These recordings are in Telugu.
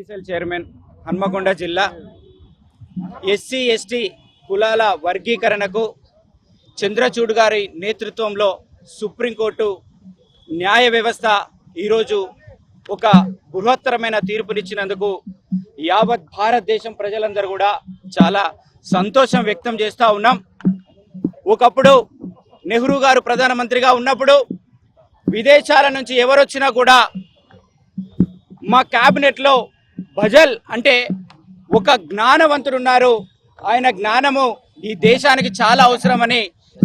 బీసీసీఎల్ చైర్మన్ హన్మకొండ జిల్లా ఎస్సీ ఎస్టీ కులాల వర్గీకరణకు చంద్రచూడ్ గారి నేతృత్వంలో సుప్రీంకోర్టు న్యాయ వ్యవస్థ ఈరోజు ఒక బృహత్తరమైన తీర్పునిచ్చినందుకు యావత్ భారతదేశం ప్రజలందరూ కూడా చాలా సంతోషం వ్యక్తం చేస్తూ ఉన్నాం. ఒకప్పుడు నెహ్రూ గారు ప్రధానమంత్రిగా ఉన్నప్పుడు విదేశాల నుంచి ఎవరొచ్చినా కూడా మా క్యాబినెట్లో భజల్ అంటే ఒక జ్ఞానవంతుడు ఉన్నారు, ఆయన జ్ఞానము ఈ దేశానికి చాలా అవసరమని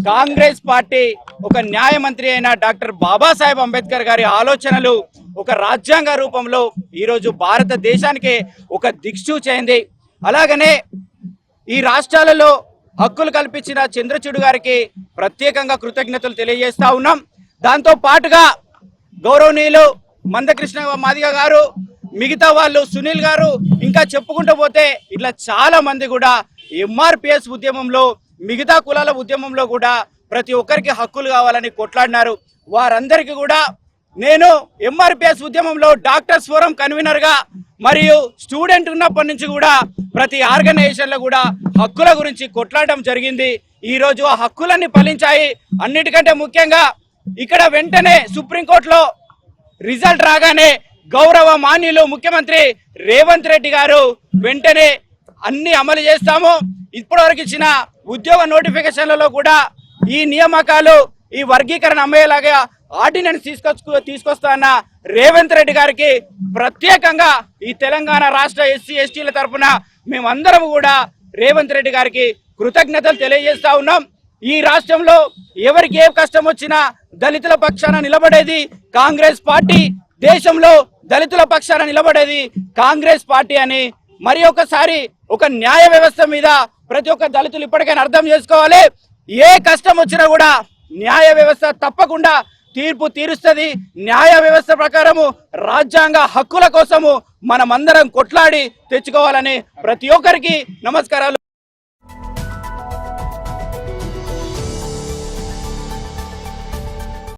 కాంగ్రెస్ పార్టీ ఒక న్యాయమంత్రి అయిన డాక్టర్ బాబాసాహెబ్ అంబేద్కర్ గారి ఆలోచనలు ఒక రాజ్యాంగ రూపంలో ఈరోజు భారతదేశానికి ఒక దిక్సూచైంది. అలాగనే ఈ రాష్ట్రాలలో హక్కులు కల్పించిన చంద్రచూడ్ గారికి ప్రత్యేకంగా కృతజ్ఞతలు తెలియజేస్తా ఉన్నాం. దాంతో పాటుగా గౌరవనీయులు మందకృష్ణ మాదిగ గారు, మిగతా వాళ్ళు సునీల్ గారు, ఇంకా చెప్పుకుంటూ పోతే ఇట్లా చాలా మంది కూడా ఎంఆర్పిఎస్ ఉద్యమంలో మిగతా కులాల ఉద్యమంలో కూడా ప్రతి ఒక్కరికి హక్కులు కావాలని కొట్లాడినారు. వారందరికీ కూడా నేను ఎంఆర్పిఎస్ ఉద్యమంలో డాక్టర్స్ ఫోరం కన్వీనర్గా మరియు స్టూడెంట్ ఉన్నప్పటి నుంచి కూడా ప్రతి ఆర్గనైజేషన్లో కూడా హక్కుల గురించి కొట్లాడడం జరిగింది. ఈరోజు ఆ హక్కులన్నీ ఫలించాయి. అన్నిటికంటే ముఖ్యంగా ఇక్కడ వెంటనే సుప్రీంకోర్టులో రిజల్ట్ రాగానే గౌరవ మాన్యులు ముఖ్యమంత్రి రేవంత్ రెడ్డి గారు వెంటనే అన్ని అమలు చేస్తాము. ఇప్పటివరకు ఇచ్చిన ఉద్యోగ నోటిఫికేషన్లలో కూడా ఈ నియామకాలు ఈ వర్గీకరణ అమ్మేలాగా ఆర్డినెన్స్ తీసుకొస్తాన్న రేవంత్ రెడ్డి గారికి ప్రత్యేకంగా ఈ తెలంగాణ రాష్ట్ర ఎస్సీ ఎస్టీల తరఫున మేమందరం కూడా రేవంత్ రెడ్డి గారికి కృతజ్ఞతలు తెలియజేస్తా ఉన్నాం. ఈ రాష్ట్రంలో ఎవరికి ఏ కష్టం వచ్చినా దళితుల పక్షాన నిలబడేది కాంగ్రెస్ పార్టీ, దేశంలో దళితుల పక్షాన నిలబడేది కాంగ్రెస్ పార్టీ అని మరి ఒకసారి ఒక న్యాయ వ్యవస్థ మీద ప్రతి ఒక్క దళితులు ఇప్పటికైనా అర్థం చేసుకోవాలి. ఏ కష్టం వచ్చినా కూడా న్యాయ వ్యవస్థ తప్పకుండా తీర్పు తీరుస్తుంది. న్యాయ వ్యవస్థ ప్రకారము రాజ్యాంగ హక్కుల కోసము మనమందరం కొట్లాడి తెచ్చుకోవాలని ప్రతి ఒక్కరికి నమస్కారాలు.